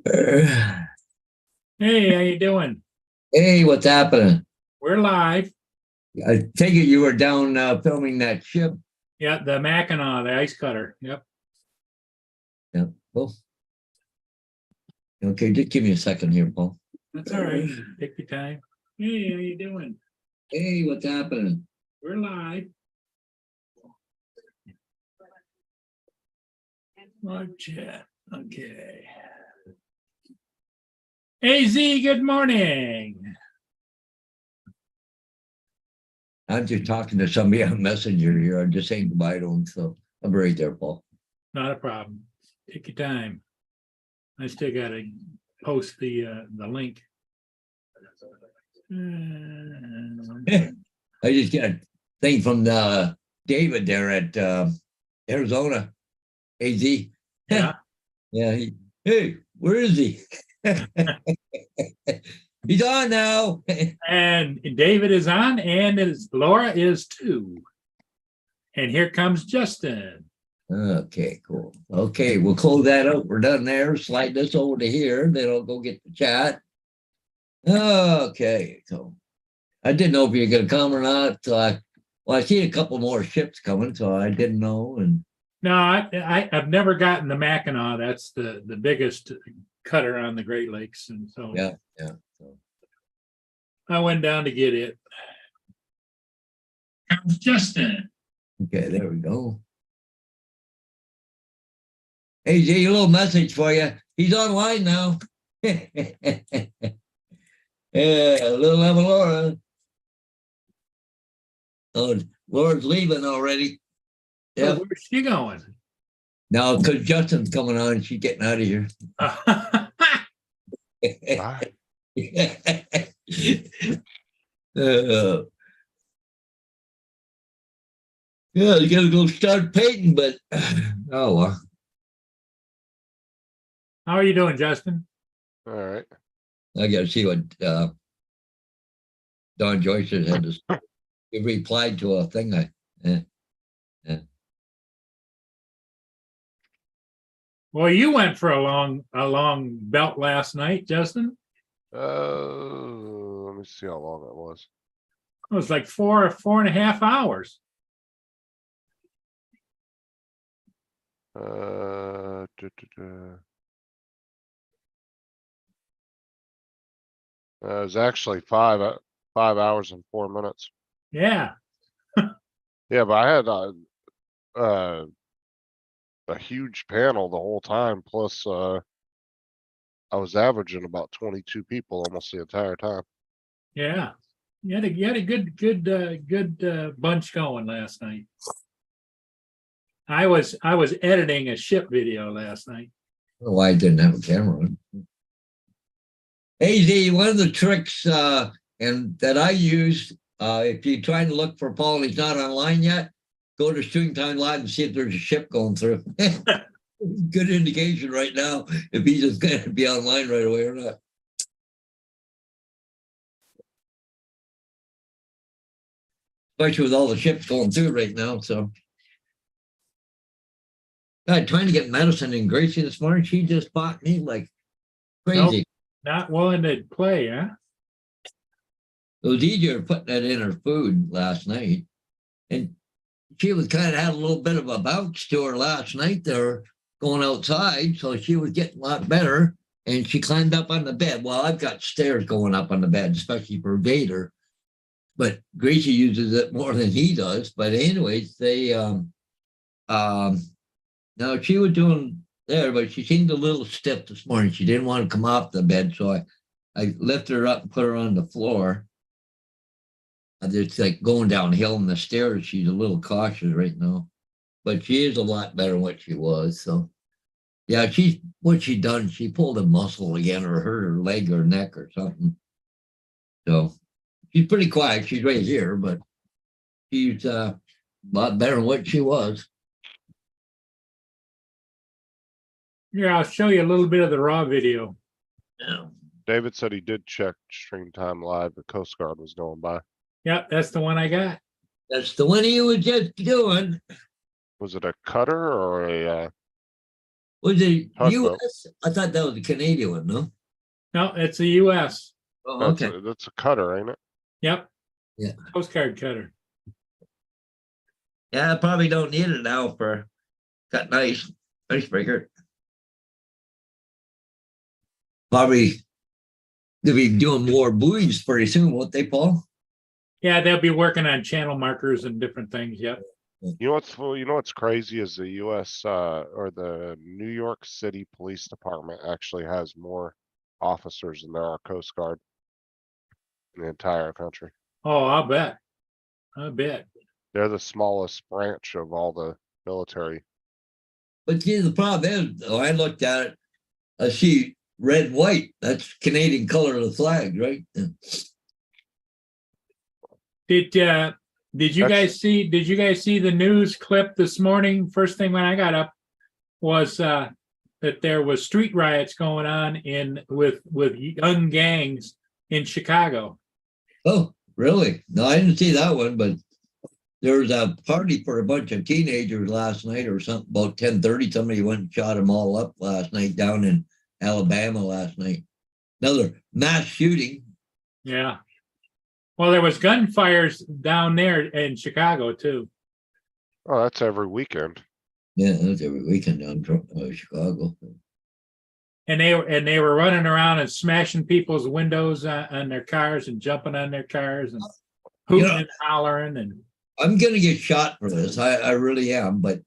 Hey, how you doing? Hey, what's happening? We're live. I take it you were down filming that ship. Yeah, the Mackinac, the ice cutter. Yep. Yeah. Well, okay, just give me a second here, Paul. That's all right. Take your time. Hey, how you doing? Hey, what's happening? We're live. Live chat. Okay. Hey Z, good morning. I'm just talking to somebody on Messenger here. I'm just saying goodbye to him. So I'm right there, Paul. Not a problem. Take your time. I still gotta post the link. I just got a thing from David there at Arizona, AZ. Yeah. Yeah. Hey, where is he? He's on now. And David is on, and Laura is too. And here comes Justin. Okay, cool. Okay, we'll close that out. We're done there. Slide this over to here. Then I'll go get the chat. Okay, so I didn't know if you're going to come or not. So I see a couple more ships coming, so I didn't know. And No, I've never gotten the Mackinac. That's the biggest cutter on the Great Lakes, and so yeah. So, I went down to get it. Comes Justin. okay, there we go. Hey, Jay, a little message for you. He's online now. Yeah, little Emma Laura. Oh, Laura's leaving already. Yeah. Yeah. Oh, where's she going? Now, because Justin's coming on, she's getting out of here. Yeah, you gotta go start painting, but oh well. How are you doing, Justin? All right. I gotta see what Don Joyce had to say. He replied to a thing. Yeah. Well, you went for a long belt last night, Justin. Let me see how long it was. It was like 4.5 hours. It was actually 5 hours and 4 minutes. Yeah. Yeah, but I had a huge panel the whole time. Plus, I was averaging about 22 people almost the entire time. Yeah. You had a good bunch going last night. I was editing a ship video last night. Why I didn't have a camera on. Hey Z, one of the tricks and that I use, if you're trying to look for Paul and he's not online yet, go to Shooting Time Live and see if there's a ship going through. Good indication right now if he's just going to be online right away or not. Especially with all the ships going through right now. So, God, trying to get medicine in Gracie this morning, she just bought me like crazy. Nope, not willing to play, huh? It was easier putting that in her food last night. And she was kind of had a little bit of a bounce to her last night there going outside. So she was getting a lot better. And she climbed up on the bed. Well, I've got stairs going up on the bed, especially for Vader. But Gracie uses it more than he does. But anyways, no, she was doing there, but she seemed a little stiff this morning. She didn't want to come off the bed. So I lifted her up and put her on the floor. It's like going downhill in the stairs. She's a little cautious right now, but she is a lot better than what she was. So, yeah, what she done. She pulled a muscle again, or hurt her leg or neck or something. So she's pretty quiet. She's right here, but she's a lot better than what she was. Yeah, I'll show you a little bit of the raw video. Yeah. David said he did check Stream Time Live. The Coast Guard was going by. Yep, that's the one I got. That's the one he was just doing. Was it a cutter or a Was it Tugboat. US? I thought that was a Canadian one, no? No, it's the US. Oh, That's okay. that's a cutter, ain't it? Yep. Yeah. Coast Guard cutter. Yeah, I probably don't need it now for got nice icebreaker. Probably they'll be doing more buoys pretty soon, won't they, Paul? Yeah, they'll be working on channel markers and different things. Yep. You know what's crazy is the US, or the New York City Police Department actually has more officers than there are Coast Guard in the entire country. Oh, I'll bet. I bet. They're the smallest branch of all the military. But see, the problem is, oh, I looked at it, I see red and white. That's Canadian color of the flag, right? Did you guys see the news clip this morning? First thing when I got up was that there was street riots going on with young gangs in Chicago. Oh, really? No, I didn't see that one, but there was a party for a bunch of teenagers last night or something about 10:30. Somebody went and shot them all up last night down in Alabama last night. Another mass shooting. Yeah. Well, there was gunfires down there in Chicago too. Oh, that's every weekend. Yeah, that's every weekend down Chicago. And they were running around and smashing people's windows on their cars and jumping on their cars and hooting and hollering. And I'm gonna get shot for this. I really am. But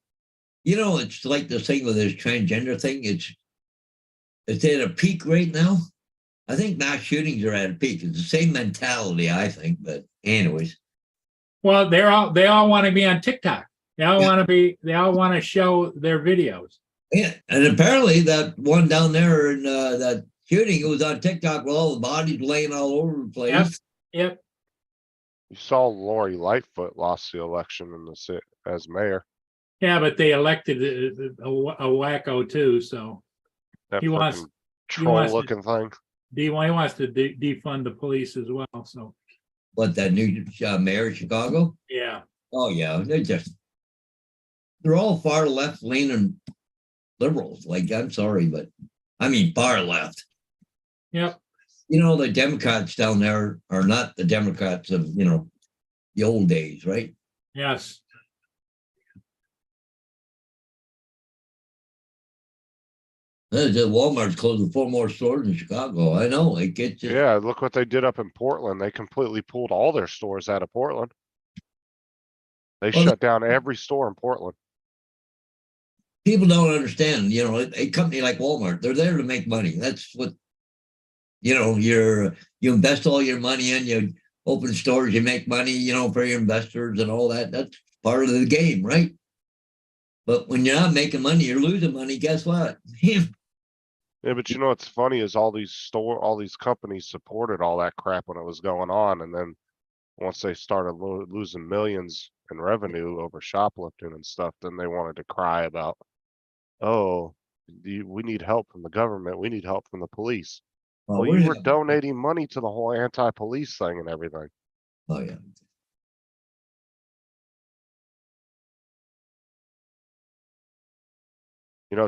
it's like the thing with this transgender thing. It's at a peak right now. I think mass shootings are at a peak. It's the same mentality, I think. But anyways, well, they all want to be on TikTok. They all want to show their videos. yeah. And apparently that one down there in that shooting, it was on TikTok with all the bodies laying all over the place. Yep. You saw Lori Lightfoot lost the election in the city as mayor. Yeah, but they elected a wacko too. So That he wants troll looking thing. he wants to defund the police as well. So But that new mayor of Chicago? yeah. Oh yeah, they're all far left leaning liberals. Like, I'm sorry, but I mean far left. Yep. The Democrats down there are not the Democrats of the old days, right? Yes. Walmart's closing 4 more stores in Chicago. I know. It gets just, Yeah, look what they did up in Portland. They completely pulled all their stores out of Portland. They Well, shut down every store in Portland. people don't understand. A company like Walmart, they're there to make money. That's what you invest all your money in. You open stores, you make money. For your investors and all that. That's part of the game, right? But when you're not making money, you're losing money. Guess what? Yeah, but what's funny is all these companies supported all that crap when it was going on, and then once they started losing millions in revenue over shoplifting and stuff, then they wanted to cry about, oh, we need help from the government, we need help from the police. Well, you were donating money to the whole anti-police thing and everything. Oh yeah.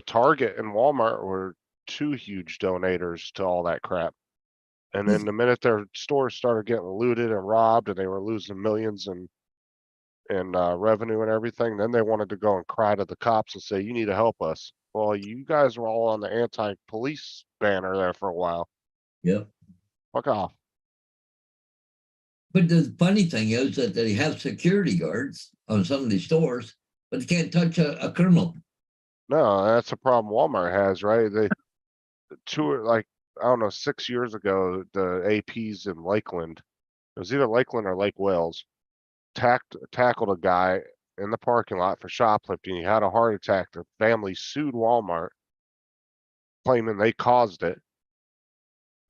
Target and Walmart were 2 huge donators to all that crap. And then the minute their stores started getting looted and robbed and they were losing millions in revenue and everything, then they wanted to go and cry to the cops and say, you need to help us. Well, you guys were all on the anti-police banner there for a while. Yep. Fuck off. But the funny thing is that they have security guards on some of these stores, but they can't touch a criminal. No, that's a problem Walmart has, right? They I don't know, 6 years ago, the APs in Lakeland, it was either Lakeland or Lake Wales, tackled a guy in the parking lot for shoplifting. He had a heart attack. The family sued Walmart, claiming they caused it,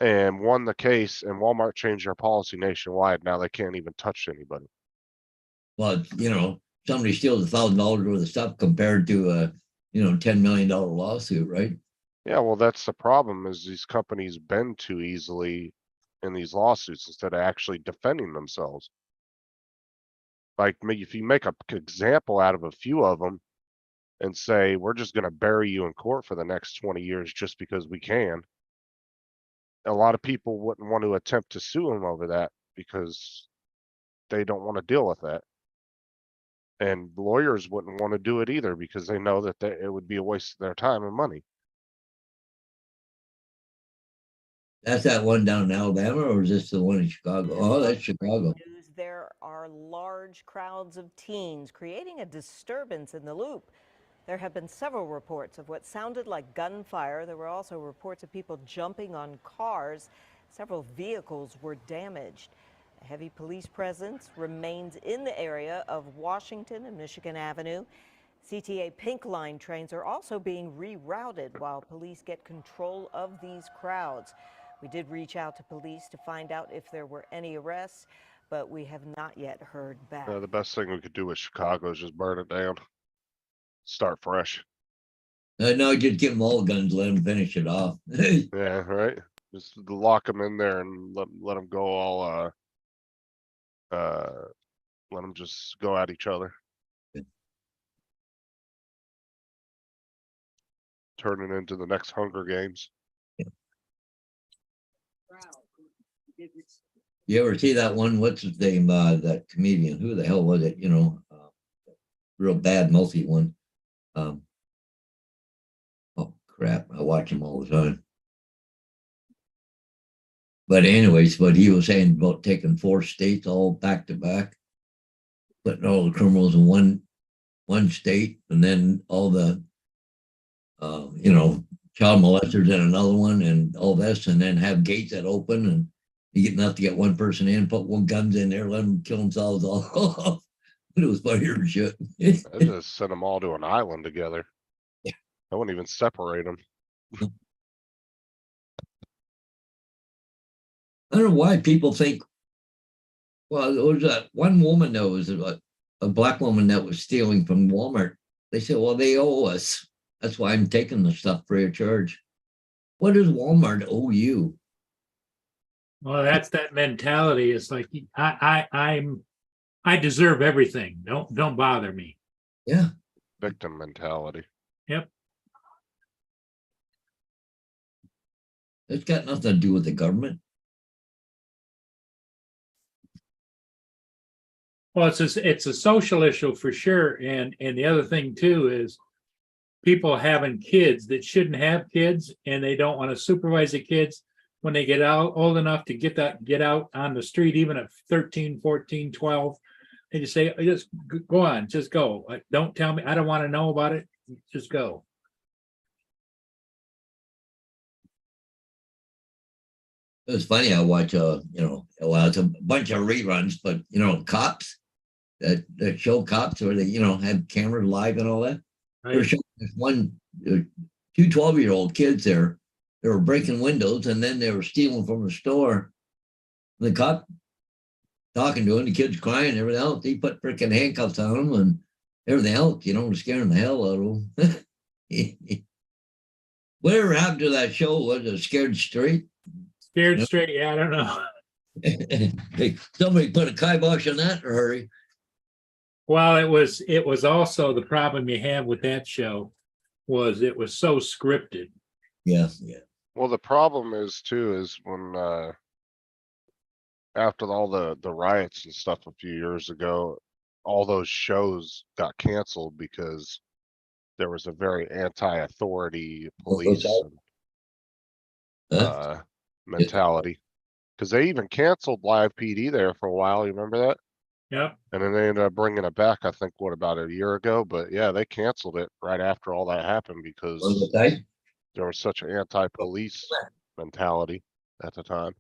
and won the case. And Walmart changed their policy nationwide. Now they can't even touch anybody. Well, somebody steals $1,000 worth of stuff compared to a $10 million lawsuit, right? Yeah, well, that's the problem, is these companies bend too easily in these lawsuits instead of actually defending themselves. Like, if you make an example out of a few of them and say, we're just gonna bury you in court for the next 20 years just because we can. A lot of people wouldn't want to attempt to sue him over that because they don't want to deal with that. And lawyers wouldn't want to do it either because they know that it would be a waste of their time and money. That's that one down in Alabama, or is this the one in Chicago? Oh, that's Chicago. News, there are large crowds of teens creating a disturbance in the Loop. There have been several reports of what sounded like gunfire. There were also reports of people jumping on cars. Several vehicles were damaged. A heavy police presence remains in the area of Washington and Michigan Avenue. CTA Pink Line trains are also being rerouted while police get control of these crowds. We did reach out to police to find out if there were any arrests, but we have not yet heard back. The best thing we could do with Chicago is just burn it down. Start fresh. No, just give them all guns, let them finish it off. Yeah, right. Just lock them in there and let them go all, let them just go at each other. Turn it into the next Hunger Games. You ever see that one? What's his name? That comedian. Who the hell was it? You know, real bad, multi one. Oh crap! I watch him all the time. But anyways, what he was saying about taking 4 states all back to back, putting all the criminals in one state, and then all the child molesters in another one, and all this, and then have gates that open, and you get enough to get one person in, put one guns in there, let them kill themselves all off. It was funnier than shit. I just send them all to an island together. Yeah. I wouldn't even separate them. I don't know why people think. Well, there was that one woman that was a black woman that was stealing from Walmart. They said, well, they owe us. That's why I'm taking the stuff free of charge. What does Walmart owe you? Well, that's that mentality. It's like I deserve everything. Don't bother me. Yeah. Victim mentality. Yep. It's got nothing to do with the government. Well, it's a social issue for sure. And the other thing too is people having kids that shouldn't have kids, and they don't want to supervise the kids when they get out old enough to get out on the street, even at 13, 14, 12. They just say, just go on, just go. Don't tell me. I don't want to know about it. Just go. It was funny. I watch, well, it's a bunch of reruns, but cops that show cops where they, have cameras live and all that. Right? They're showing this two 12-year-old kids there. They were breaking windows, and then they were stealing from the store. The cop talking to him, the kids crying and everything else. He put freaking handcuffs on them and everything else, scaring the hell out of them. Whatever happened to that show? Was it Scared Straight? Scared straight. Yeah, I don't know. Hey, somebody put a kibosh on that in a hurry. Well, it was also the problem you had with that show was it was so scripted. Yeah. Well, the problem is when after all the riots and stuff a few years ago, all those shows got canceled because there was a very anti-authority police mentality. Because they even canceled Live PD there for a while. You remember that? Yep. And then they ended up bringing it back, I think, about a year ago? But yeah, they canceled it right after all that happened because there was such an anti-police mentality at the time.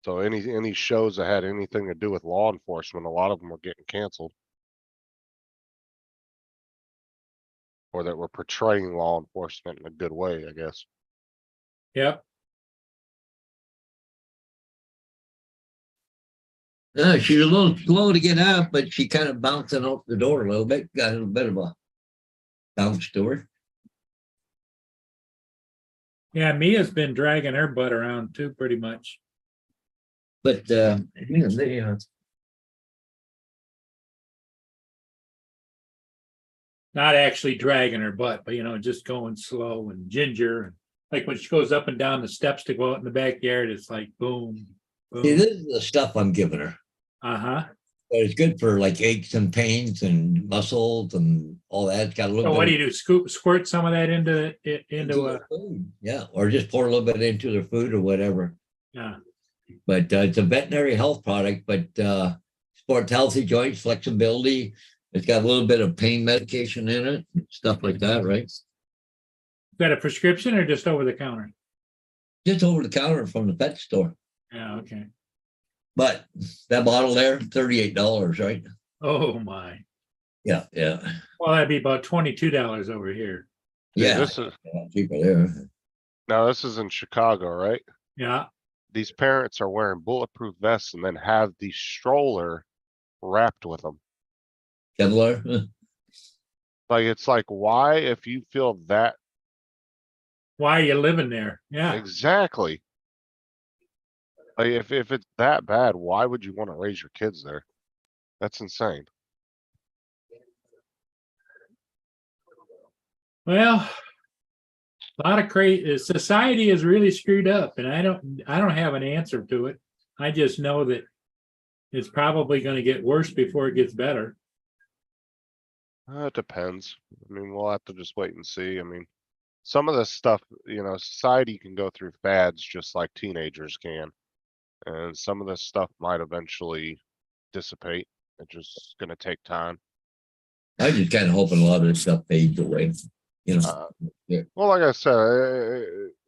So any shows that had anything to do with law enforcement, a lot of them were getting canceled. Or that were portraying law enforcement in a good way, I guess. Yep. She's a little slow to get out, but she kind of bouncing out the door a little bit. Got a little bit of a bounce to her. Yeah, Mia's been dragging her butt around too, pretty much. But Not actually dragging her butt, but just going slow and ginger. Like when she goes up and down the steps to go out in the backyard, it's like boom, See, boom. this is the stuff I'm giving her. Uh-huh. But it's good for like aches and pains and muscles and all that. It's got a little So bit what do of- you do? Squirt some of that into their food. Yeah, or just pour a little bit into their food or whatever. yeah. But it's a veterinary health product, but supports healthy joints, flexibility. It's got a little bit of pain medication in it, stuff like that, right? Got a prescription or just over the counter? Just over the counter from the pet store. Yeah, okay. But that bottle there, $38, right? Oh my. Yeah, yeah. Well, that'd be about $22 over here. Yeah, This is, cheaper there. now this is in Chicago, right? Yeah. These parents are wearing bulletproof vests and then have the stroller wrapped with them. Kevlar. Like, it's like, why, if you feel that Why are you living there? Yeah. exactly. Like, if it's that bad, why would you want to raise your kids there? That's insane. Well, a lot of crazy. Society is really screwed up, and I don't have an answer to it. I just know that it's probably going to get worse before it gets better. It depends. I mean, we'll have to just wait and see. I mean, some of this stuff, society can go through fads just like teenagers can. And some of this stuff might eventually dissipate. It's just gonna take time. I just kind of hoping a lot of this stuff fades away. Well, like I said,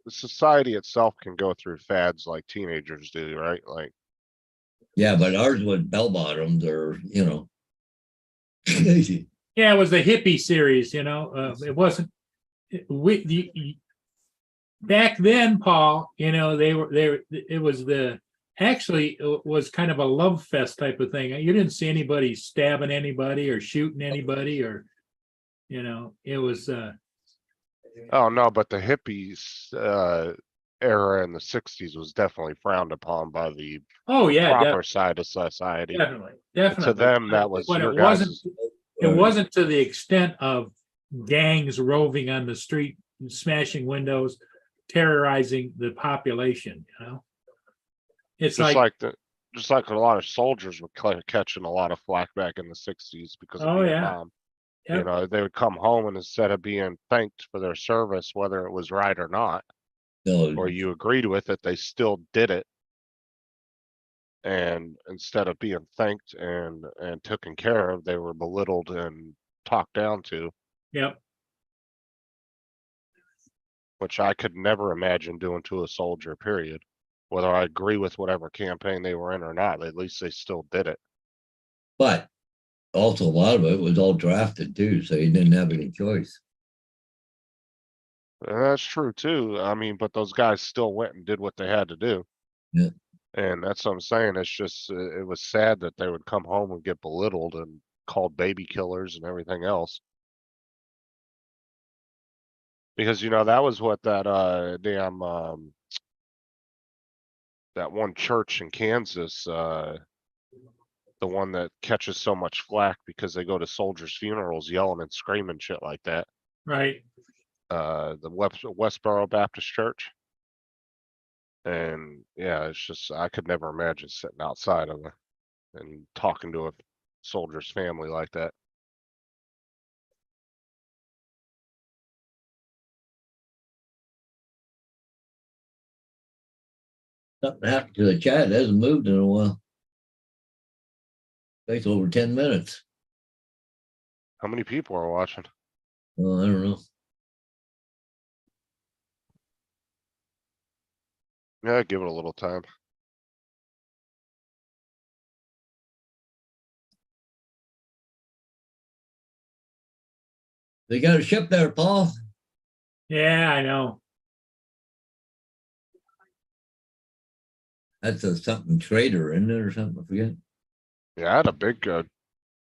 society itself can go through fads like teenagers do, right? Like, Yeah, but ours was bell bottoms or Yeah, it was the hippie series. It wasn't. Back then, Paul. They were. It was actually it was kind of a love fest type of thing. You didn't see anybody stabbing anybody or shooting anybody or, it was. oh no, but the hippies era in the 60s was definitely frowned upon by the Oh yeah, proper side of society. definitely. To them, that was But your it wasn't. guys'. It wasn't to the extent of gangs roving on the street, smashing windows, terrorizing the population. It's Just like, just like a lot of soldiers were catching a lot of flack back in the 60s because of Oh, yeah. Vietnam. Yep. They would come home and instead of being thanked for their service, whether it was right or not, or you agreed with it, they still did it. And instead of being thanked and taken care of, they were belittled and talked down to, yep. which I could never imagine doing to a soldier, period. Whether I agree with whatever campaign they were in or not, at least they still did it. But also a lot of it was all drafted too, so you didn't have any choice. And that's true too. I mean, but those guys still went and did what they had to do. Yeah. And that's what I'm saying. It's just, it was sad that they would come home and get belittled and called baby killers and everything else. Because, that was what that, that one church in Kansas, the one that catches so much flack because they go to soldiers' funerals yelling and screaming shit like that. Right. The Westboro Baptist Church. And yeah, it's just, I could never imagine sitting outside of it and talking to a soldier's family like that. Something happened to the chat. It hasn't moved in a while. Takes over 10 minutes. How many people are watching? Well, I don't know. Yeah, give it a little time. They got a ship there, Paul. Yeah, I know. That's a something trader, isn't it, or something? I forget. Yeah, I had a big,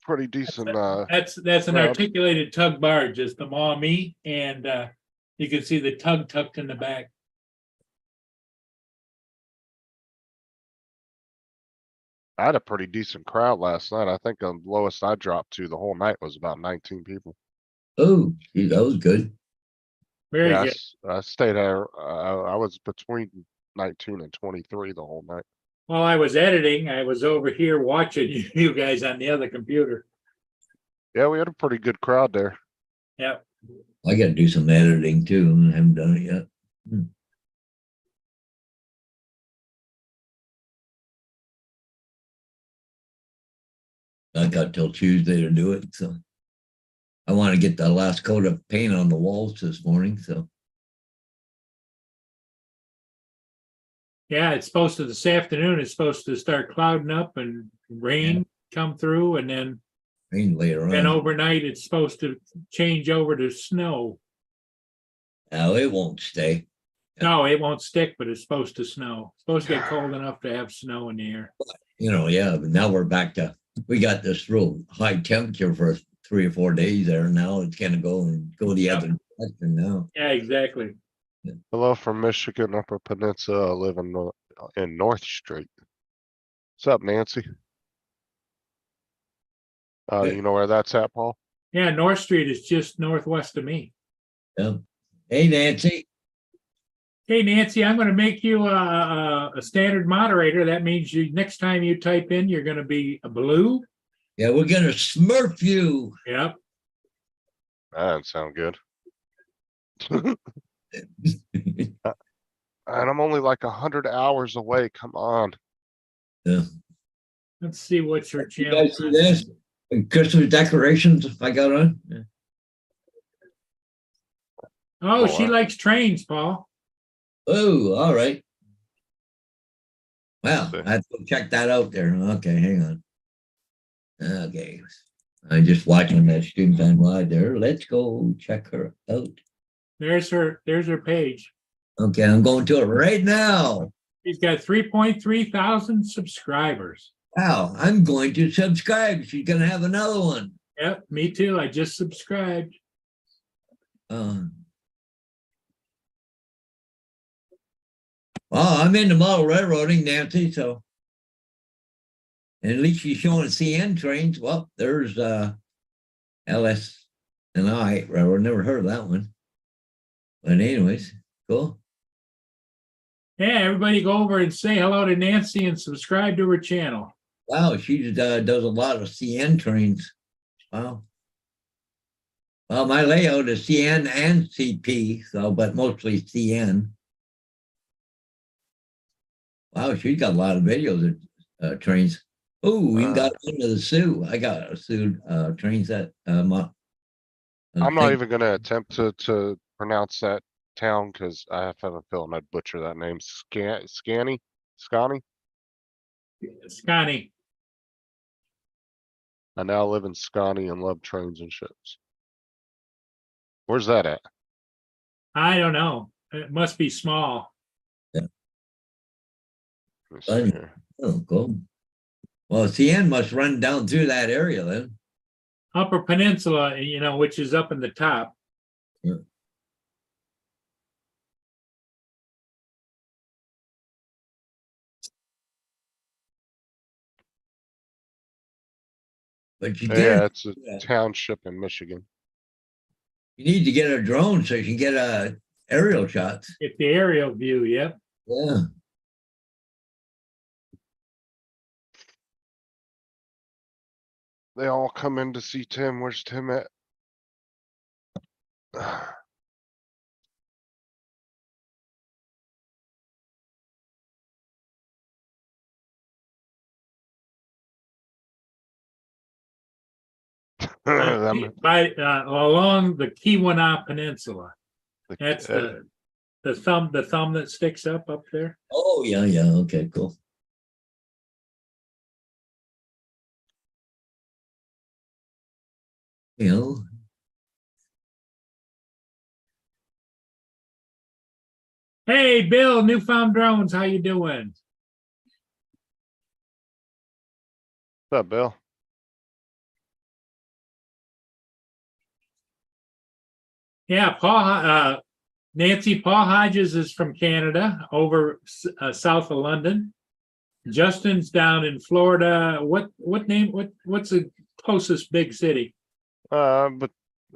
pretty decent, That's an Crowd. articulated tug barge, is the Maumee, and you can see the tug tucked in the back. I had a pretty decent crowd last night. I think the lowest I dropped to the whole night was about 19 people. Oh, gee, that was good. Very Yeah, good. I stayed there, I was between 19 and 23 the whole night. While I was editing, I was over here watching you guys on the other computer. Yeah, we had a pretty good crowd there. Yep. I gotta do some editing too, and I haven't done it yet. I got till Tuesday to do it, so. I want to get the last coat of paint on the walls this morning, so. Yeah, it's supposed to, this afternoon, it's supposed to start clouding up and rain come through, and then Rain later then on. overnight, it's supposed to change over to snow. No, it won't stay. No, it won't stick, but it's supposed to snow. It's supposed to get cold enough to have snow in the air. Yeah, but now we're back to, we got this real high temperature for 3 or 4 days there. Now it's gonna go the other direction now. Yeah, exactly. Hello from Michigan, Upper Peninsula, I live in North Street. What's up, Nancy? Good. You know where that's at, Paul? Yeah, North Street is just northwest of me. Yeah. Hey, Nancy. Hey, Nancy, I'm gonna make you a standard moderator. That means next time you type in, you're gonna be a blue. Yeah, we're gonna smurf you. Yep. That doesn't sound good. And I'm only like 100 hours away, come on. Yeah. Let's see what your You channel guys see this? Christmas decorations I got on? Yeah. Oh, Oh, she wow. likes trains, Paul. Oh, all right. Well, See. I have to check that out there. Okay, hang on. Okay. I'm just watching that student fan wide there. Let's go check her out. There's her page. Okay, I'm going to it right now. She's got 3.3 thousand subscribers. Wow, I'm going to subscribe. She's gonna have another one. Yep, me too. I just subscribed. Well, I'm into model railroading, Nancy, so. And at least she's showing CN trains. Well, there's LS and I railroad. Never heard of that one. But anyways, cool. Yeah, everybody go over and say hello to Nancy and subscribe to her channel. Wow, she does a lot of CN trains. Wow. Well, my layout is CN and CP, so but mostly CN. Wow, she's got a lot of videos of trains. Oh, we got into the Sioux. I got a Sioux trains that I'm not even gonna attempt to pronounce that town because I have a feeling I'd butcher that name. Scotty? Scotty. I now live in Scotty and love trains and ships. Where's that at? I don't know. It must be small. Let me see Funny. here. Oh, cool. Well, CN must run down through that area then. Upper Peninsula, which is up in the top. Yeah. But you Yeah, it's a Yeah. township in Michigan. need to get a drone so you can get aerial shots. Get the aerial view, yep. Yeah. They all come in to see Tim. Where's Tim at? Them- Along the Keweenaw Peninsula. the- That's the thumb that sticks up there. Oh, yeah, yeah. Okay, cool. You know, Hey, Bill, Newfound Drones, how you doing? What's up, Bill? Yeah, Nancy, Paul Hodges is from Canada, over south of London. Justin's down in Florida. What's the closest big city? But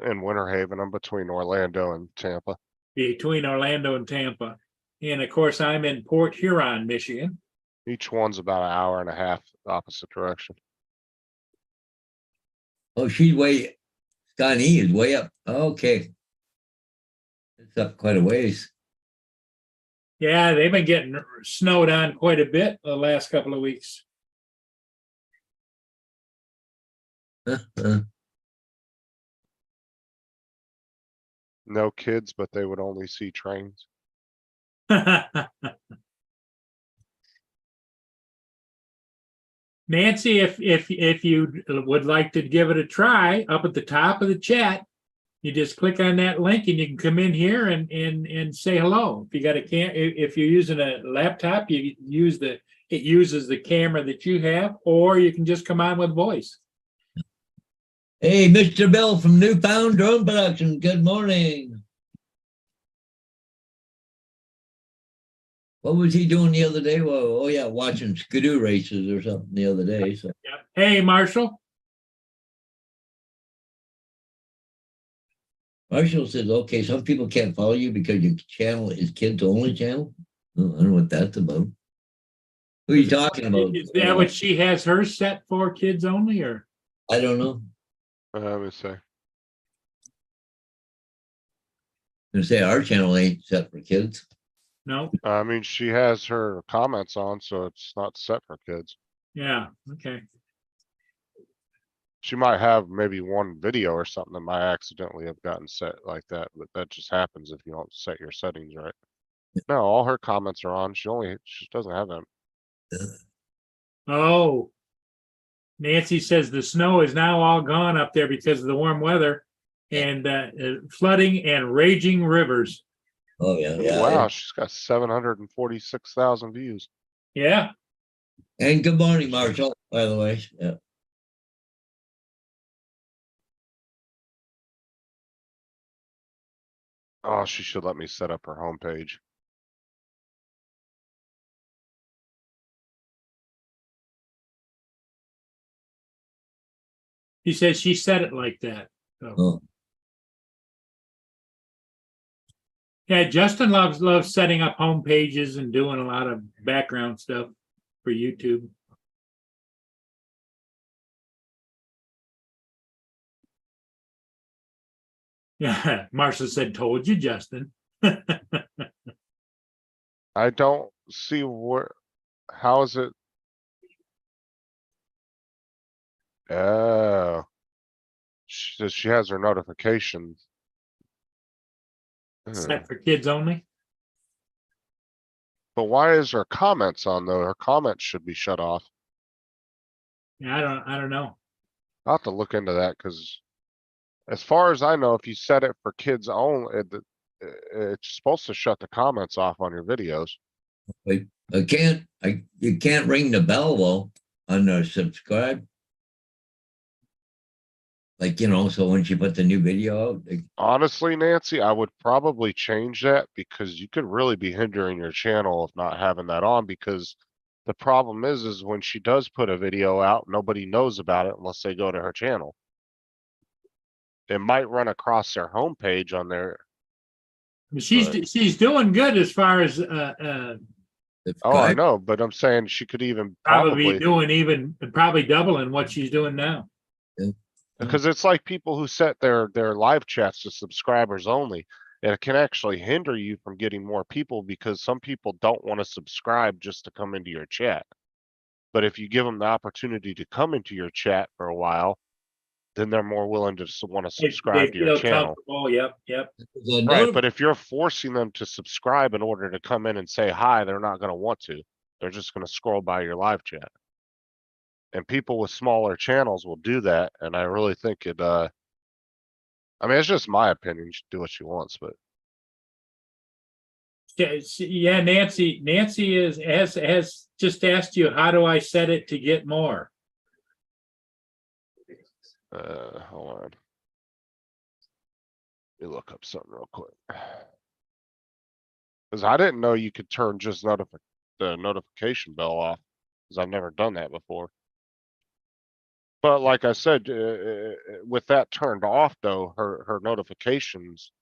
in Winter Haven. I'm between Orlando and Tampa. between Orlando and Tampa. And of course, I'm in Port Huron, Michigan. Each one's about an hour and a half opposite direction. Oh, she's way, Scotty is way up. Okay. It's up quite a ways. Yeah, they've been getting snowed on quite a bit the last couple of weeks. No kids, but they would only see trains. Nancy, if you would like to give it a try, up at the top of the chat, you just click on that link and you can come in here and say hello. If you got if you're using a laptop, you use it uses the camera that you have, or you can just come on with voice. Hey, Mr. Bill from Newfound Drone Production. Good morning. What was he doing the other day? Well, oh yeah, watching skidoo races or something the other day. So Yep. Hey, Marshall. Marshall says, okay, some people can't follow you because your channel is kids only channel. Oh, I don't know what that's about. Who are you talking about? Is that what she has hers set for, kids only, or? I don't know. Let me say. I'm gonna say our channel ain't set for kids. No, I mean, she has her comments on, so it's not set for kids. yeah, okay. She might have maybe one video or something that might accidentally have gotten set like that, but that just happens if you don't set your settings right. No, all her comments are on. She doesn't have them. Oh. Nancy says the snow is now all gone up there because of the warm weather and flooding and raging rivers. Oh yeah, yeah. Wow, she's got 746,000 views. Yeah. And good morning, Marshall, by the way. Yeah. Oh, she should let me set up her homepage. She says she said it like that. So. Oh. Yeah, Justin loves setting up home pages and doing a lot of background stuff for YouTube. Yeah, Marcia said, "Told you, Justin." I don't see how is it? Oh. She says she has her notifications. Set for kids only. But why is her comments on though? Her comments should be shut off. Yeah, I don't know. I'll have to look into that because as far as I know, if you set it for kids only, it's supposed to shut the comments off on your videos. You can't ring the bell though on the subscribe. Like, you know, so once you put the new video out, Honestly, Nancy, I would probably change that because you could really be hindering your channel of not having that on because the problem is when she does put a video out, nobody knows about it unless they go to her channel. It might run across their homepage on their. She's doing good as far as Oh, I know, but I'm saying she could even probably doing probably doubling what she's doing now. because it's like people who set their live chats to subscribers only. And it can actually hinder you from getting more people because some people don't want to subscribe just to come into your chat. But if you give them the opportunity to come into your chat for a while, then they're more willing to want to subscribe to your channel. Yep. Right, but if you're forcing them to subscribe in order to come in and say hi, they're not going to want to. They're just going to scroll by your live chat. And people with smaller channels will do that, and I really think it. I mean, it's just my opinion. She can do what she wants, but yeah, Nancy has just asked you, how do I set it to get more? hold on. Let me look up something real quick. Because I didn't know you could turn just the notification bell off. Because I've never done that before. But like I said, with that turned off though, her notifications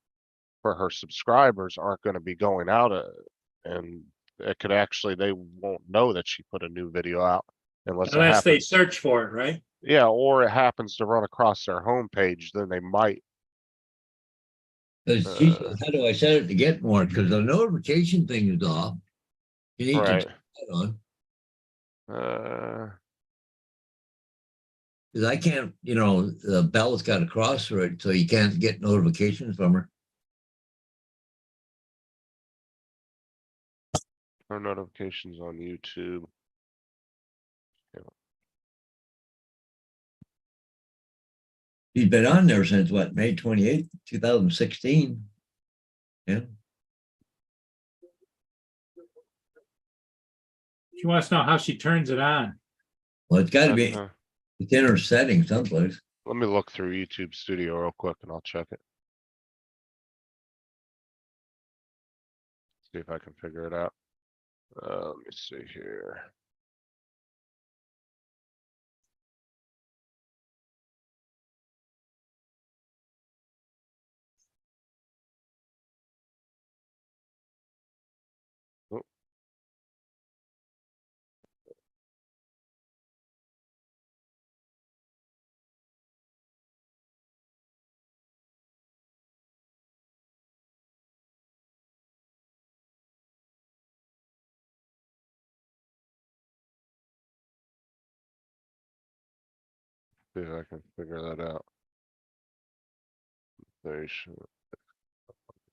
for her subscribers aren't gonna be going out, and it could actually, they won't know that she put a new video out unless it Unless they happens. search for it, right? Yeah, or it happens to run across their homepage, then they might. 'Cause she said, how do I set it to get more? Because the notification thing is off. You need to Right. turn that on. Uh, Because I can't, the bell's got a cross through it, so you can't get notifications from her. her notifications on YouTube. She's been on there since what, May 28th, 2016. Yeah. She wants to know how she turns it on. Well, it's got to be, Uh, it's in her settings someplace. Let me look through YouTube Studio real quick and I'll check it. See if I can figure it out. Let me see here. Oh. See if I can figure that out. There should.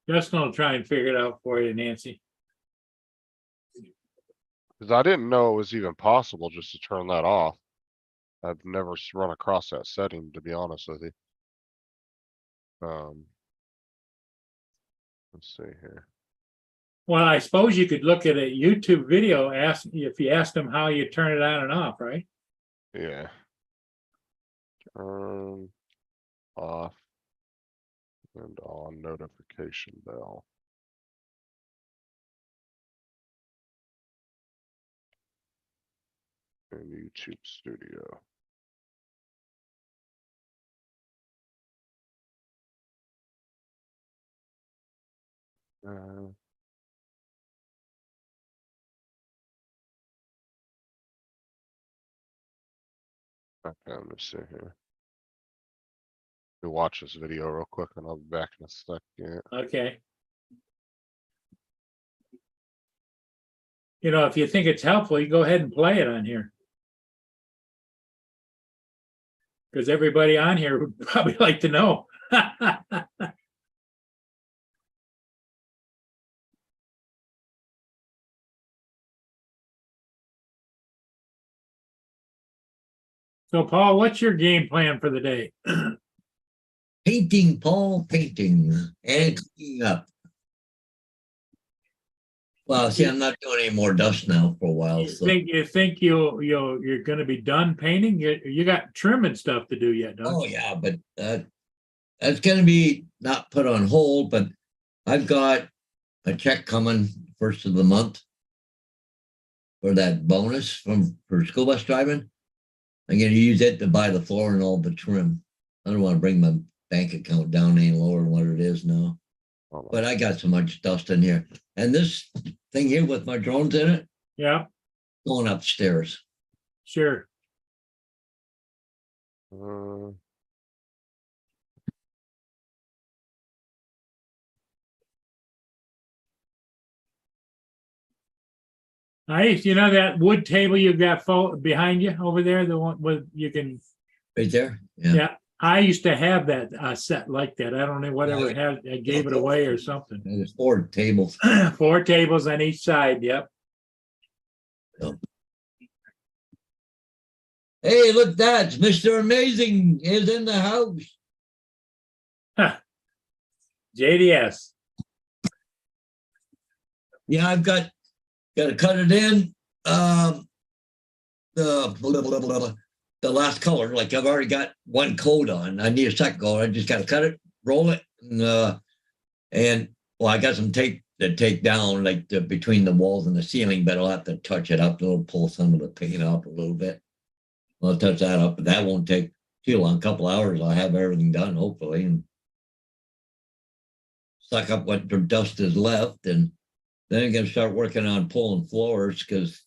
Justin will try and figure it out for you, Nancy. Cause I didn't know it was even possible just to turn that off. I've never run across that setting, to be honest with you. Let's see here. Well, I suppose you could look at a YouTube video, if you asked them how you turn it on and off, right? Yeah. Turn off and on notification bell. In YouTube Studio. Okay, let me see here. We watch this video real quick and I'll be back in a second. Okay. If you think it's helpful, you go ahead and play it on here. Because everybody on here would probably like to know. So Paul, what's your game plan for the day? Painting, Paul, painting and cleaning up. Well, see, I'm not doing any more dust now for a while. So You think you're going to be done painting? You got trim and stuff to do yet, don't you? oh yeah, but that's going to be not put on hold. But I've got a check coming first of the month for that bonus for school bus driving. I'm going to use it to buy the floor and all the trim. I don't want to bring my bank account down any lower than what it is now. But I got so much dust in here. And this thing here with my drones in it, Yeah, going upstairs. sure. Nice. That wood table you've got behind you over there, the one with you can. Right there? Yeah, I used to have that set like that. I don't know whatever it had. I gave it away or something. And there's 4 tables. 4 tables on each side. Yep. Hey, look, that's Mr. Amazing is in the house. JDS. Yeah, I've got to cut it in. The last color, like I've already got one coat on. I need a second coat. I just got to cut it, roll it, and I got some tape to take down, like between the walls and the ceiling, but I'll have to touch it up a little, pull some of the paint up a little bit. I'll touch that up, but that won't take too long. A couple hours, I'll have everything done, hopefully, and suck up what dust is left. And then I'm going to start working on pulling floors because,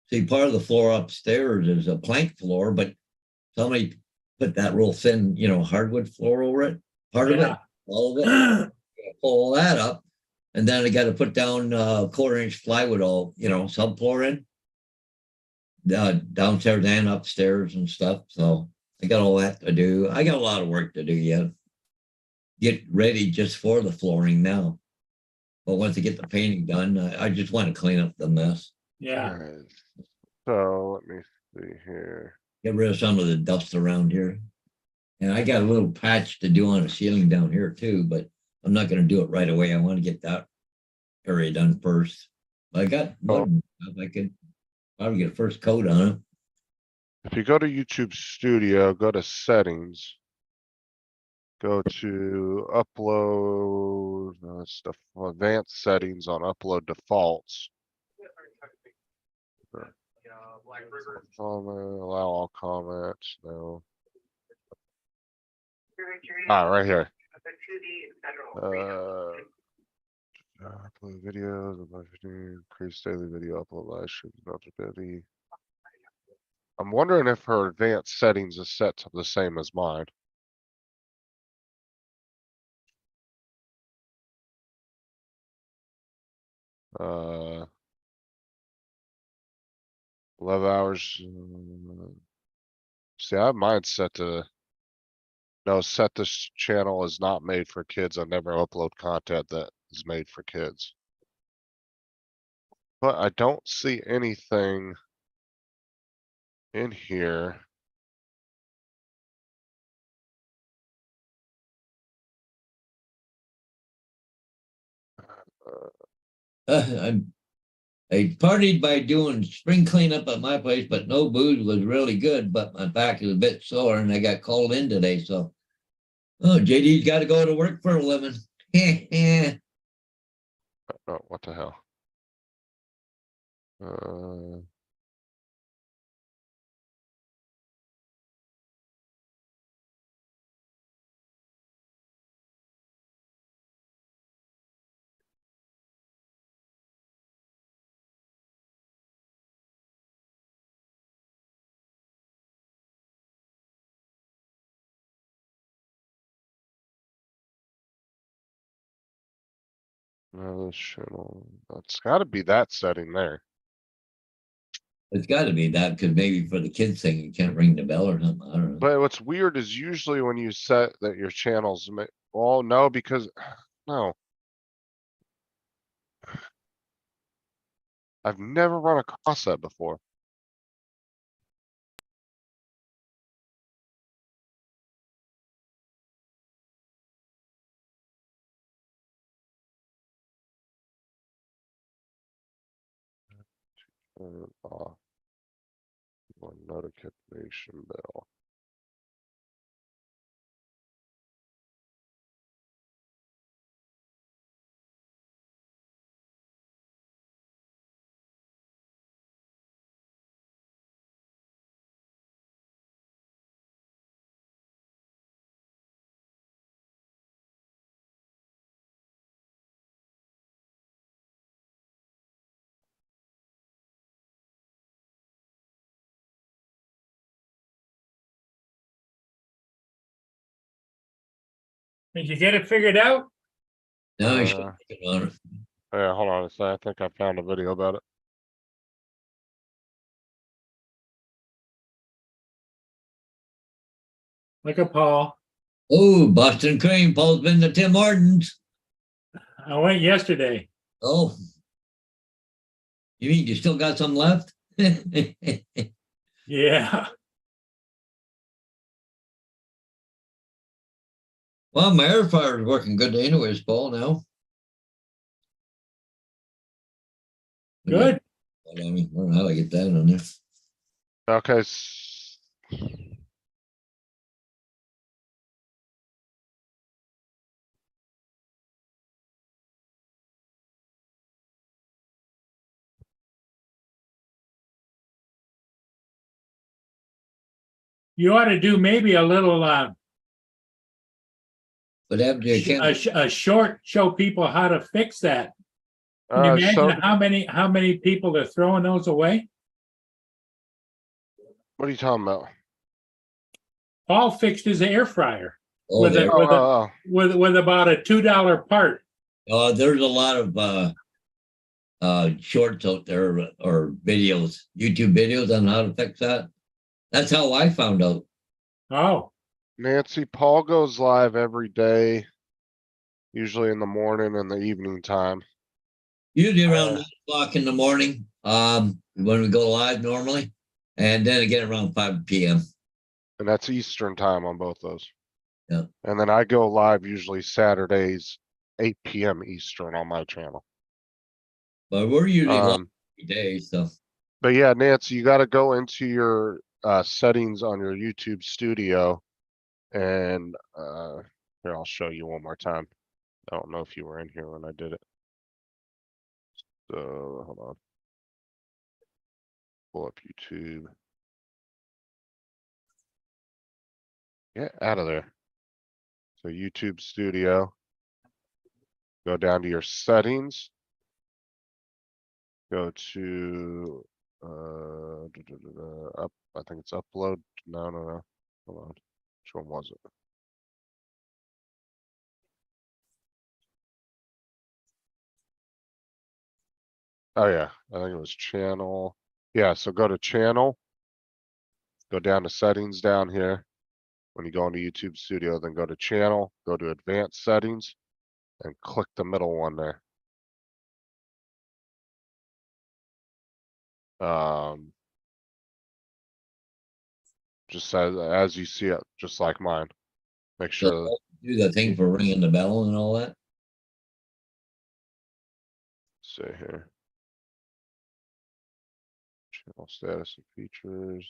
see, part of the floor upstairs is a plank floor, but somebody put that real thin, hardwood floor over it. Part of it, Yeah. all of it. Pull that up, and then I got to put down 1/4 inch plywood, all subfloor in downstairs and upstairs and stuff. So I got all that to do. I got a lot of work to do yet. Get ready just for the flooring now. But once I get the painting done, I just want to clean up the mess, Yeah. Alright. So let me see here. get rid of some of the dust around here. And I got a little patch to do on the ceiling down here too, but I'm not going to do it right away. I want to get that area done first. I got Oh. wood. I could probably get a first coat on it. If you go to YouTube Studio, go to settings. Go to upload, stuff, advanced settings on upload defaults. Allow all comments, no. Right here. Upload videos, increase daily video upload live stream notification. I'm wondering if her advanced settings is set to the same as mine. Uh, 11 hours. See, I have mine set to. No, set this channel is not made for kids. I never upload content that is made for kids. But I don't see anything in here. I partied by doing spring cleanup at my place, but no booze was really good. But my back is a bit sore, and I got called in today. So, JD's got to go to work for a living. Oh, what the hell? Uh, no, this channel. That's gotta be that setting there. It's got to be that because maybe for the kids thing, you can't ring the bell or something. I don't know. But what's weird is usually when you set that your channels, well, no, because, no. I've never run across that before. Off. One notification bell. Did you get it figured out? No, I should get on it. Yeah, hold on a second. I think I found a video about it. Look at Paul. Oh, Boston Cream. Paul's been to Tim Hortons. I went yesterday. Oh, you mean you still got some left? Yeah. Well, my air fryer is working good anyways, Paul, now. Good. I mean, I don't know how to get that on there. Okay. You ought to do maybe a little, But after you can't, a short, show people how to fix that. Can you imagine So how many people are throwing those away? what are you talking about? Paul fixed his air fryer oh, with there, a, with about a $2 part. there's a lot of shorts out there or videos, YouTube videos on how to fix that. That's how I found out. Oh, Nancy, Paul goes live every day, usually in the morning and the evening time. Usually around 9 o'clock in the morning, when we go live normally, and then again around 5 p.m. And that's Eastern time on both those. Yeah. And then I go live usually Saturdays, 8 p.m. Eastern on my channel. But we're usually live Um, every day, so but yeah, Nancy, you gotta go into your settings on your YouTube studio. And here, I'll show you one more time. I don't know if you were in here when I did it. So hold on. Pull up YouTube. Get out of there. So YouTube Studio. Go down to your settings. Go to up. I think it's upload. No. Hold on. Which one was it? Oh yeah, I think it was channel. Yeah, so go to channel. Go down to settings down here. When you go into YouTube Studio, then go to channel, go to advanced settings, and click the middle one there. Just as you see it, just like mine. Make so sure. do the thing for ringing the bell and all that. See here. Channel status and features.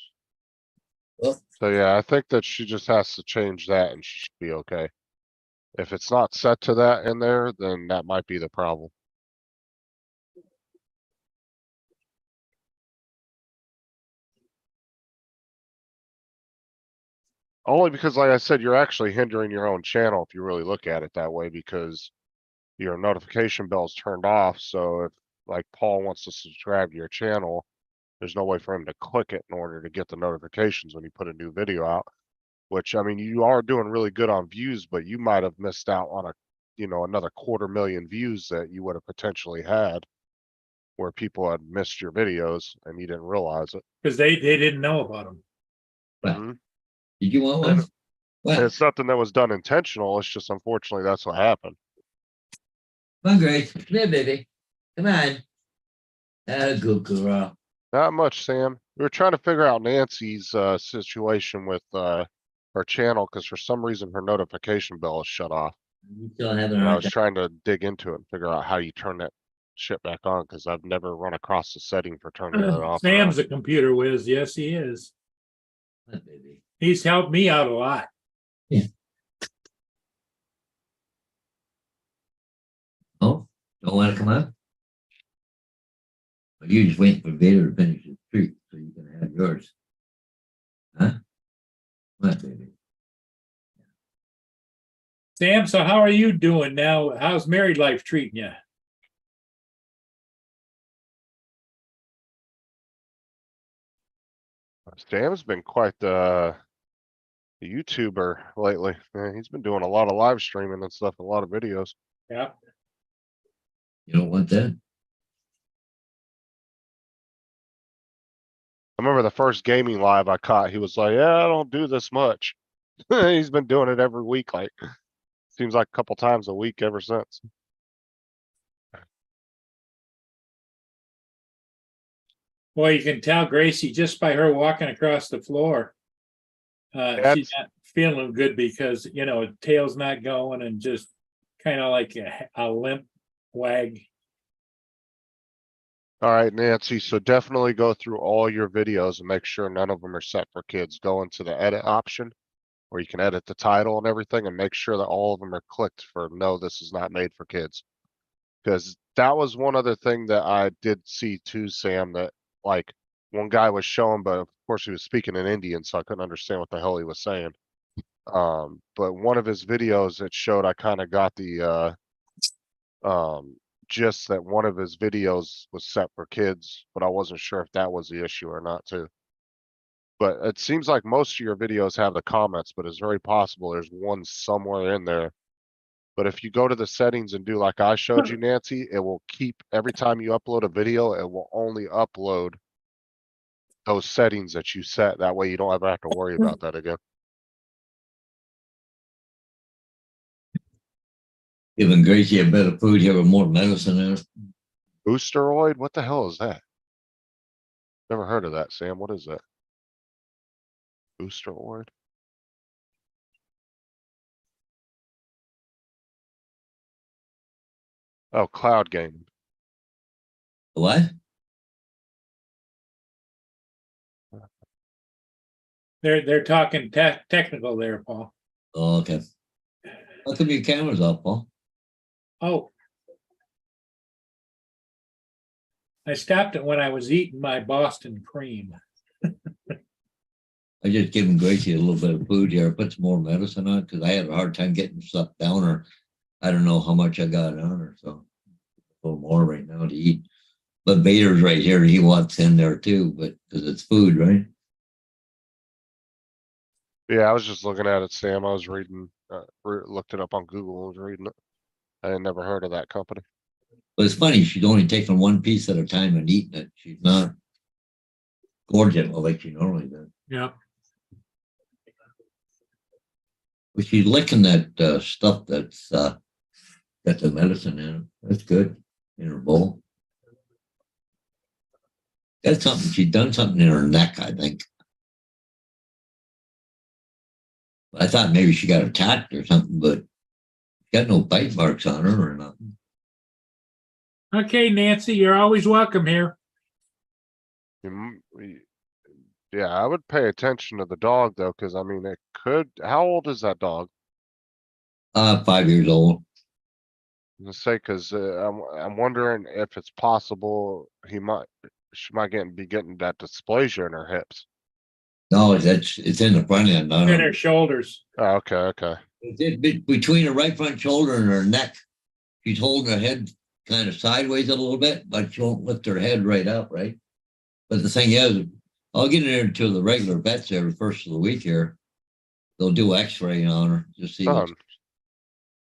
Well, So yeah, I think that she just has to change that and she should be okay. If it's not set to that in there, then that might be the problem. Only because, like I said, you're actually hindering your own channel if you really look at it that way, because your notification bell is turned off. So if like Paul wants to subscribe to your channel, there's no way for him to click it in order to get the notifications when you put a new video out. Which, I mean, you are doing really good on views, but you might have missed out on another 250,000 views that you would have potentially had where people had missed your videos and you didn't realize it. because they didn't know about them. Right. Mhm. Did you want one? And What? it's nothing that was done intentional. It's just unfortunately that's what happened. Come on, Grace. Come here, baby. Come on. Good girl. Not much, Sam. We were trying to figure out Nancy's situation with her channel because for some reason her notification bell is shut off. You still having a And I hard was time? trying to dig into it and figure out how you turn that shit back on because I've never run across the setting for turning it off. or on. Sam's a computer whiz. Yes, he is. What, baby? He's helped me out a lot. Oh, don't want to come on? But you just waiting for Vader to finish his treat so you can have yours. Huh? What, baby? Sam, so how are you doing now? How's married life treating you? Sam's been quite the YouTuber lately. Yeah, he's been doing a lot of live streaming and stuff, a lot of videos. Yeah. You don't want that? I remember the first gaming live I caught, he was like, yeah, I don't do this much. He's been doing it every week, like seems like a couple times a week ever since. Boy, you can tell Gracie just by her walking across the floor. She's not feeling good because, tail's not going and just kind of like a limp wag. All right, Nancy, so definitely go through all your videos and make sure none of them are set for kids. Go into the edit option where you can edit the title and everything and make sure that all of them are clicked for no, this is not made for kids. Because that was one other thing that I did see too, Sam, that like one guy was showing, but of course he was speaking in Indian, so I couldn't understand what the hell he was saying. But one of his videos that showed, I kind of got the gist that one of his videos was set for kids, but I wasn't sure if that was the issue or not too. But it seems like most of your videos have the comments, but it's very possible there's one somewhere in there. But if you go to the settings and do like I showed you, Nancy, it will keep, every time you upload a video, it will only upload those settings that you set. That way you don't ever have to worry about that again. Giving Gracie a bit of food here with more medicine in it. Boosteroid? What the hell is that? Never heard of that, Sam. What is that? Boosteroid? Oh, cloud gaming. What? They're talking technical there, Paul. Oh, okay. How come your camera's off, Paul? Oh. I stopped it when I was eating my Boston cream. I just giving Gracie a little bit of food here. I put some more medicine on because I had a hard time getting stuff down her. I don't know how much I got on her, so a little more right now to eat. But Bader's right here. He wants in there too, but because it's food, right? Yeah, I was just looking at it, Sam. I was reading, looked it up on Google, I was reading it. I had never heard of that company. But it's funny. She's only taking one piece at a time and eating it. She's not gorging it like she normally does. Yeah. But she's licking that stuff that's got the medicine in it. That's good in her bowl. That's something. She's done something in her neck, I think. I thought maybe she got attacked or something, but she got no bite marks on her or nothing. Okay, Nancy, you're always welcome here. Yeah, I would pay attention to the dog though, because I mean, it could, how old is that dog? 5 years old. I'm gonna say, cause I'm wondering if it's possible she might be getting that dysplasia in her hips. No, it's in the front end. In her shoulders. Oh, okay. Between her right front shoulder and her neck. She's holding her head kind of sideways a little bit, but she won't lift her head right up, right? But the thing is, I'll get her into the regular vets every first of the week here. They'll do x-ray on her, just see what's,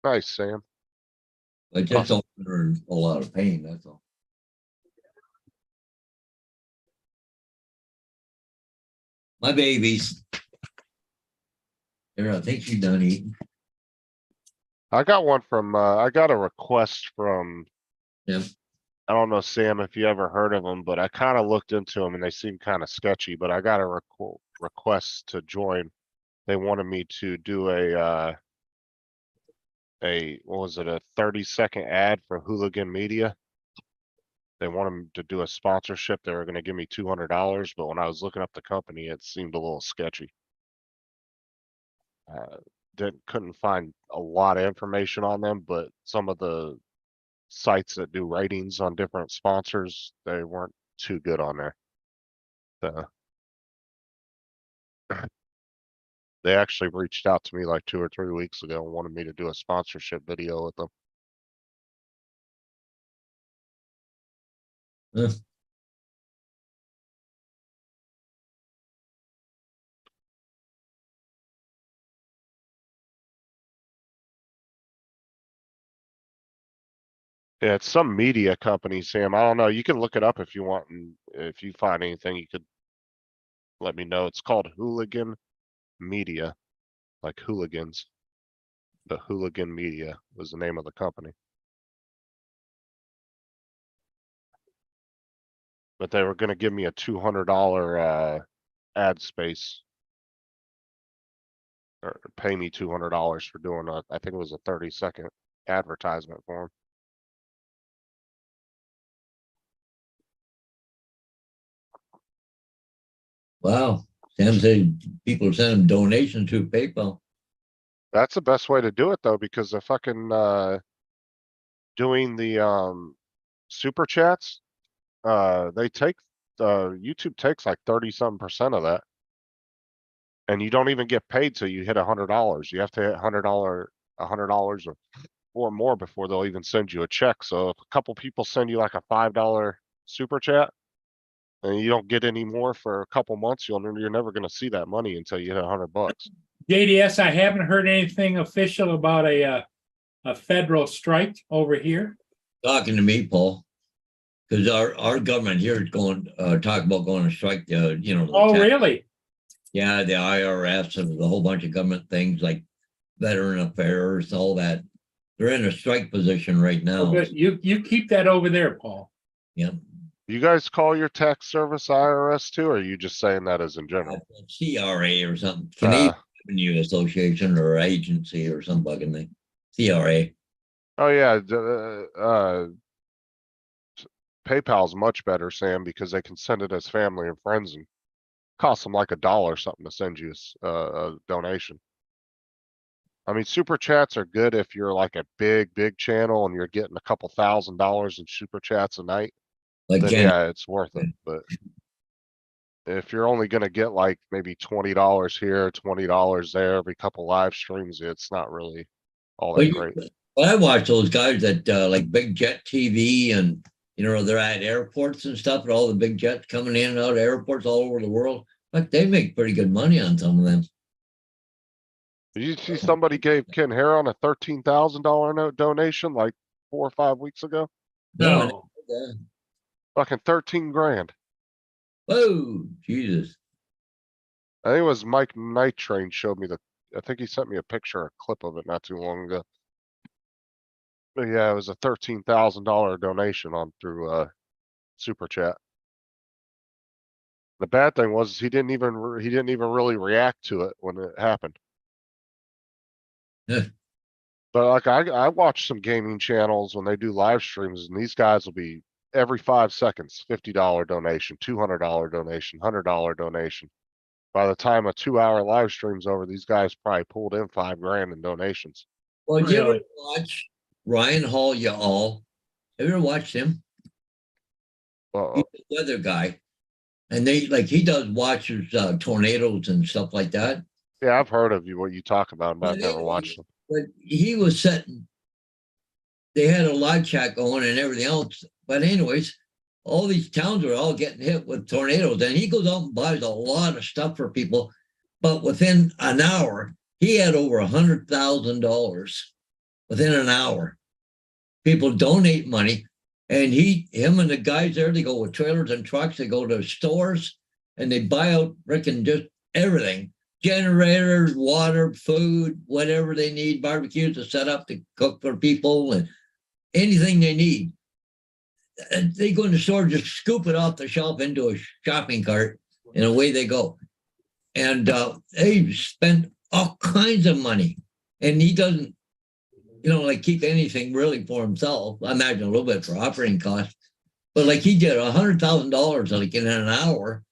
Nice, Sam. but just don't put her in a lot of pain, that's all. My babies. There, I think she's done eating. I got one from, I got a request from. Yep. I don't know, Sam, if you ever heard of them, but I kind of looked into them and they seem kind of sketchy, but I got a request to join. They wanted me to do what was it, a 30-second ad for Hooligan Media. They wanted to do a sponsorship. They were going to give me $200, but when I was looking up the company, it seemed a little sketchy. Couldn't find a lot of information on them, but some of the sites that do ratings on different sponsors, they weren't too good on there. They actually reached out to me like 2 or 3 weeks ago and wanted me to do a sponsorship video with them. Yeah, it's some media company, Sam. I don't know. You can look it up if you want, and if you find anything, you could let me know. It's called Hooligan Media, like hooligans. The Hooligan Media was the name of the company. But they were gonna give me a $200 ad space. Or pay me $200 for doing I think it was a 30-second advertisement for them. Wow. Sam said people are sending donations through PayPal. That's the best way to do it though, because the fucking doing the super chats, they take YouTube takes like 30-some% of that. And you don't even get paid till you hit $100. You have to hit $100 or more before they'll even send you a check. So if a couple people send you like a $5 super chat and you don't get any more for a couple months, you're never gonna see that money until you hit $100. JDS, I haven't heard anything official about a federal strike over here. Talking to me, Paul, because our government here is going, talk about going on strike, you know. the Oh, tax- really? Yeah, the IRS and a whole bunch of government things like veteran affairs, all that. They're in a strike position right now. But you keep that over there, Paul. Yeah. You guys call your tax service IRS too, or are you just saying that as in general? CRA or something, Canadian Revenue Association or agency or some bugging thing. CRA. Oh yeah, PayPal's much better, Sam, because they can send it as family and friends and cost them like $1 or something to send you a donation. I mean, super chats are good if you're like a big channel and you're getting a couple $1,000s in super chats a night. Like Then Ken, yeah, it's worth it. But if you're only gonna get like maybe $20 here, $20 there every couple live streams, it's not really all that great. Well, I watch those guys that like Big Jet TV and you know they're at airports and stuff, and all the big jets coming in and out of airports all over the world. Like they make pretty good money on some of them. Did you see somebody gave Ken Heron a $13,000 donation like 4 or 5 weeks ago? No. Fucking 13 grand. Whoa, Jesus. I think it was Mike Night Train showed me I think he sent me a picture, a clip of it not too long ago. But yeah, it was a $13,000 donation on through super chat. The bad thing was he didn't even really react to it when it happened. Yeah. But like I watch some gaming channels when they do live streams, and these guys will be every 5 seconds, $50 donation, $200 donation, $100 donation. By the time a 2-hour live stream's over, these guys probably pulled in 5 grand in donations. Well, did you ever Really? watch Ryan Hall Y'all? Have you ever watched him? He's a weather guy. And they like he does watches tornadoes and stuff like that. Yeah, I've heard of what you talk about, but I've Yeah, never watched them. But he was setting, they had a live chat going and everything else. But anyways, all these towns are all getting hit with tornadoes. And he goes out and buys a lot of stuff for people. But within an hour, he had over $100,000 within an hour. People donate money. And him and the guys there, they go with trailers and trucks. They go to stores and they buy out freaking just everything. Generators, water, food, whatever they need, barbecues to set up to cook for people and anything they need. And they go in the store, just scoop it off the shelf into a shopping cart and away they go. And they spend all kinds of money. And he doesn't, like keep anything really for himself. I imagine a little bit for operating costs. But like he did $100,000 like in an hour.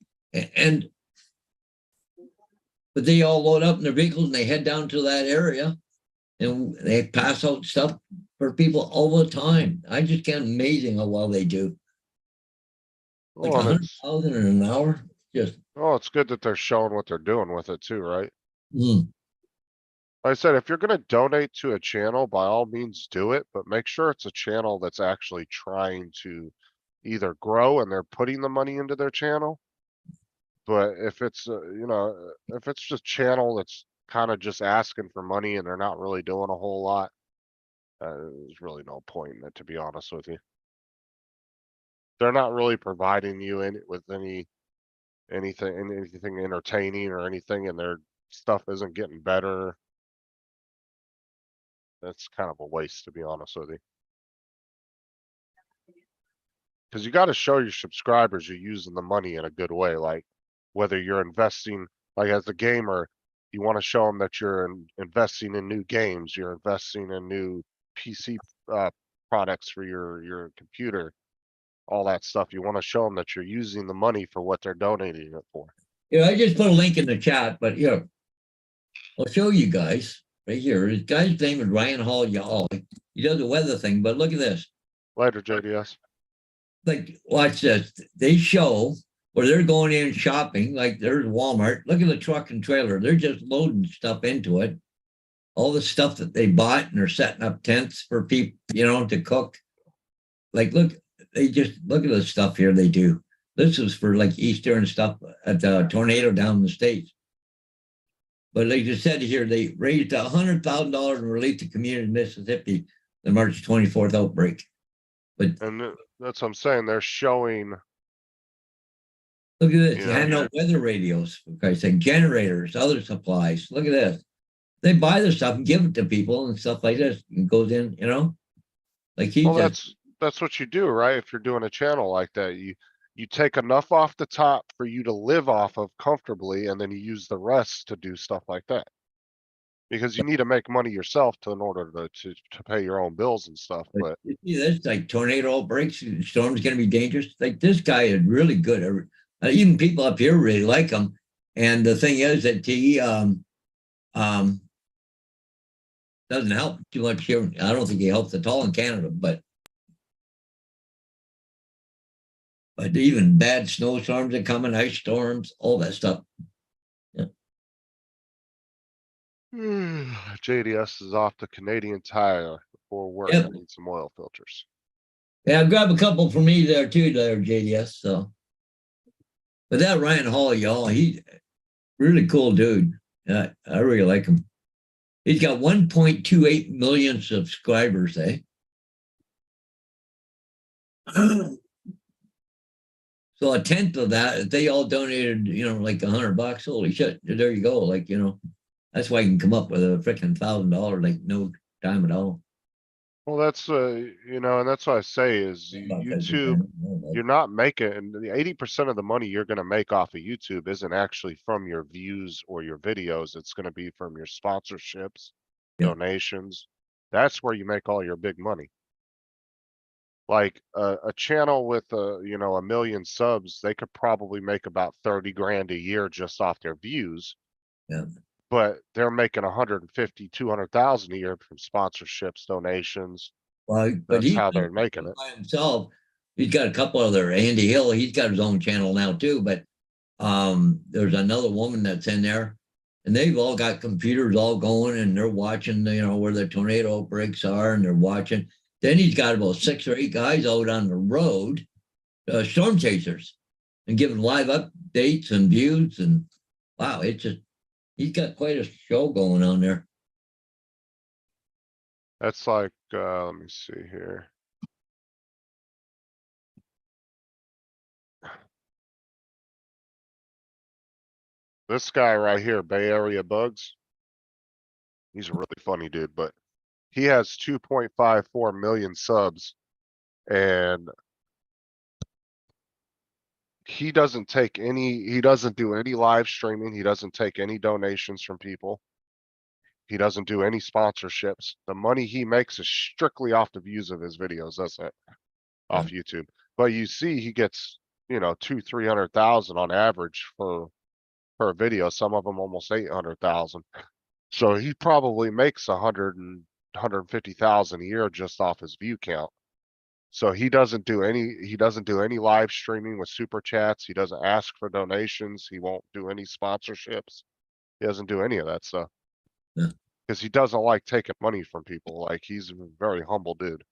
But they all load up in their vehicles and they head down to that area and they pass out stuff for people all the time. I just can't amazing how well they do. Like Well, 100,000 in an hour. Just it's good that they're showing what they're doing with it too, right? mm, Like I said, if you're gonna donate to a channel, by all means do it, but make sure it's a channel that's actually trying to either grow and they're putting the money into their channel. But if it's, if it's just channel that's kind of just asking for money and they're not really doing a whole lot, there's really no point in it, to be honest with you. They're not really providing you with anything entertaining or anything, and their stuff isn't getting better. That's kind of a waste, to be honest with you. Because you got to show your subscribers you're using the money in a good way, like whether you're investing, like as a gamer, you want to show them that you're investing in new games, you're investing in new PC products for your computer, all that stuff. You want to show them that you're using the money for what they're donating it for. I just put a link in the chat, but I'll show you guys right here. This guy's name is Ryan Hall Y'all. He does a weather thing, but look at this. Later, JDS. Like, watch this. They show where they're going in shopping, like there's Walmart. Look at the truck and trailer. They're just loading stuff into it. All the stuff that they bought, and they're setting up tents for people, to cook. Like, look, they just look at the stuff here they do. This is for like Easter and stuff at the tornado down in the States. But like you said here, they raised $100,000 in relief to community in Mississippi, the March 24th outbreak. But And that's what I'm saying. They're showing, look at this. Yeah. They hand out weather radios, for Christ's sake, generators, other supplies. Look at this. They buy the stuff and give it to people and stuff like this. And goes in, like he well, just, that's what you do, right? If you're doing a channel like that, you take enough off the top for you to live off of comfortably, and then you use the rest to do stuff like that. Because you need to make money yourself in order to pay your own bills and stuff, but you see this, like tornado outbreaks, storm's going to be dangerous. Like this guy is really good. Even people up here really like him. And the thing is that he doesn't help too much here. I don't think he helps at all in Canada, but even bad snowstorms are coming, ice storms, all that stuff. JDS is off to Canadian Tire before work. Yep. I need some oil filters. Yeah, grab a couple for me there too, there, JDS. So, but that Ryan Hall, y'all, he's really cool dude. I really like him. He's got 1.28 million subscribers, eh? So a tenth of that, if they all donated, like $100, holy shit, there you go. Like, that's why you can come up with a freaking $1,000, like no time at all. Well, that's, and that's what I say is YouTube, you're not making, and the 80% of the money you're gonna make off of YouTube isn't actually from your views or your videos. It's gonna be from your sponsorships, Yeah. donations. That's where you make all your big money. Like a channel with a million subs, they could probably make about 30 grand a year just off their views. Yeah. But they're making 150, 200,000 a year from sponsorships, donations. Well, but That's how they're making it. by himself. He's got a couple other, Andy Hill, he's got his own channel now too, but there's another woman that's in there, and they've all got computers all going, and they're watching, where the tornado outbreaks are, and they're watching. Then he's got about 6 or 8 guys out on the road, storm chasers, and giving live updates and views, and wow, he's got quite a show going on there. That's like, let me see here. This guy right here, Bay Area Bugs. He's a really funny dude, but he has 2.54 million subs, and he doesn't do any live streaming. He doesn't take any donations from people. He doesn't do any sponsorships. The money he makes is strictly off the views of his videos. That's it. Off YouTube. But you see, he gets, 200,000-300,000 on average per video. Some of them almost 800,000. So he probably makes 150,000 a year just off his view count. So he doesn't do any live streaming with super chats. He doesn't ask for donations. He won't do any sponsorships. He doesn't do any of that stuff. Yeah. Because he doesn't like taking money from people. Like, he's a very humble dude.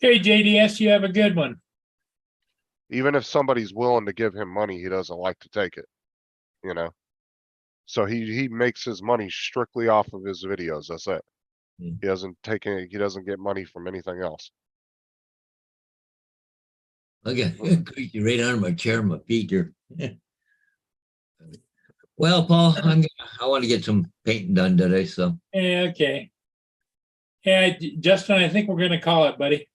Okay, JDS, you have a good one. Even if somebody's willing to give him money, he doesn't like to take it. So he makes his money strictly off of his videos. That's it. Mm. He doesn't get money from anything else. Okay, you right under my chair, my feet here. Well, Paul, I want to get some painting done today, so. Yeah, okay. Yeah, Justin, I think we're gonna call it, buddy.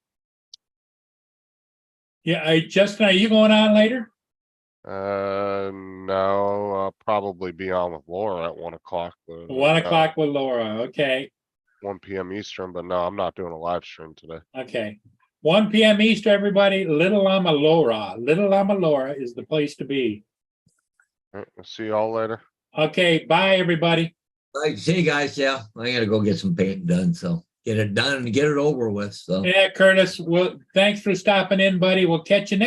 Yeah, Justin, are you going on later? No, I'll probably be on with Laura at 1 o'clock. 1 o'clock with Laura, okay, 1 PM Eastern, but no, I'm not doing a live stream today. okay. 1 PM Eastern, everybody, Little Llama Laura. Little Llama Laura is the place to be. All right, I'll see y'all later. Okay, bye, everybody. Like, see you guys, yeah, I gotta go get some painting done, so get it done and get it over with, so. Yeah, Curtis, well, thanks for stopping in, buddy. We'll catch you next